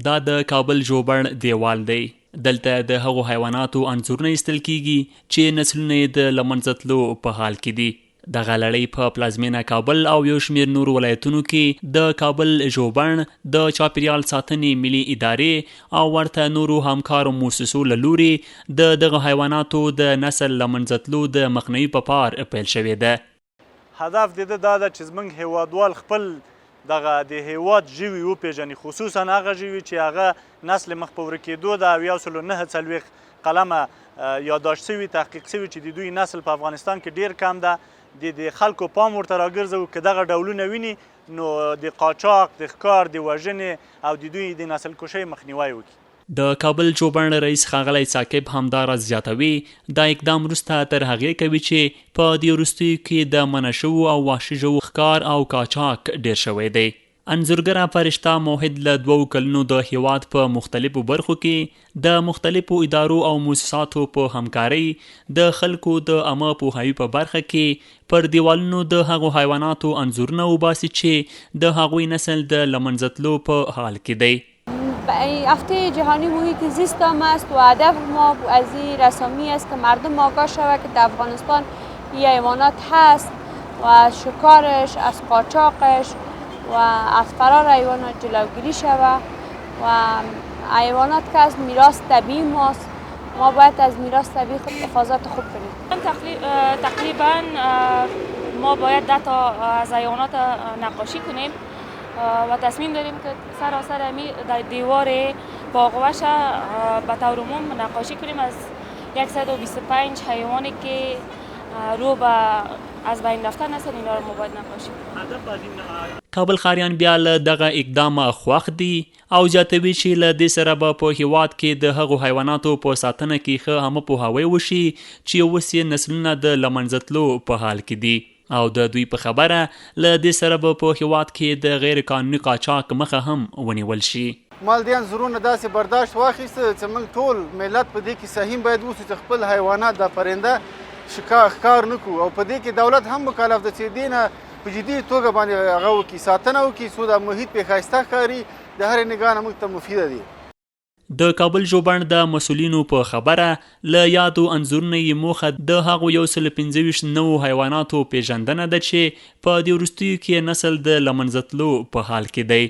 دا د کابل ژوبڼ دیوال دی. دلته د هغو حیواناتو انځورونه ایستل کیږي چې نسلونه یې د له منځه تلو په حال کې دي. دغه لړۍ په پلازمینه کابل او یو شمېر نورو ولایتونو کې د کابل ژوبڼ د چاپیریال ساتنې ملي ادارې او ورته نورو همکارو مؤسسو له لورې د دغه حیواناتو د نسل له منځه تلو د مخنیوي په پار پیل شوې ده. هدف د ده دا ده چې زموږ هیوادوال خپل دغه د هیواد ژوي وپېژني، خصوصا هغه ژوي چې هغه نسل مخ په ورکېدو ده او 149 قلمه یادداشت شوي تحقیق شوي چې د دوی نسل په افغانستان کې ډېر کم ده. د خلکو پام ورته راګرځوو که دغه ډولونه ویني نو د قاچاق، د ښکار، د وژنې او د دوی د نسل کشۍ مخنیوی وکړي. د کابل ژوبڼ رئیس ښاغلی ثاقب همداراز زیاتوي دا اقدام وروسته تر هغې کوي چې په دې وروستیو کې د منع شوو او وحشي ژوو ښکار او قاچاق ډېر شوی دی. انځورګره فرشته موحد له 2 کلونو د هیواد په مختلفو برخو کې د مختلفو ادارو او مؤسساتو په همکارۍ د خلکو د عامه پوهاوي په برخه کې پر دیوالونو د هغو حیواناتو انځورونه وباسي چې د هغوی نسل د له منځه تلو په حال کې دی. هفته جهانی محیط زیست هم است و هدف ما از این رسامی است که مردم آگاه شود که در افغانستان این حیوانات هست و از شکارش، از قاچاقش و از فرار حیوانات جلوگیری شود و حیوانات که از میراث طبیعی ماست، ما باید از میراث طبیعی خود حفاظت خوب کنیم. تقریبا ما باید 10 تا از حیوانات نقاشی کنیم و تصمیم داریم که سراسر در دیوار باغوش به طور عموم نقاشی کنیم از 125 حیوانی که رو به از بین رفتن هستن اینا رو ما باید نقاشی. کابل ښاریان بیا له دغه اقدامه خوښ دي او زیاتوي چې له دې سره به په هیواد کې د هغو حیواناتو په ساتنه کې ښه عامه پوهاوی وشي چې اوس یې نسلونه د له منځه تلو په حال کې دي او د دوی په خبره له دې سره به په هیواد کې د غیر قانوني قاچاق مخه هم ونیول شي. مال دې انځورونه داسې برداشت واخیسته چې موږ ټول ملت په دې کې سهیم باید اوسو چې خپل حیوانات د پرنده ښکار نه کړو او په دې کې دولت هم مکلف ده چې دې نه په جدي توګه باندې هغه وکړي، ساتنه وکړي څو د محیط پې ښایسته ښکاري، د هرې نګاه نه موږ ته مفیده دي. د کابل ژوبڼ د مسؤلینو په خبره له یادو انځورونو یې موخه د هغو 125 نوو حیواناتو پیژندنه ده چې په دې وروستیو کې نسل د له منځه تلو په حال کې دی.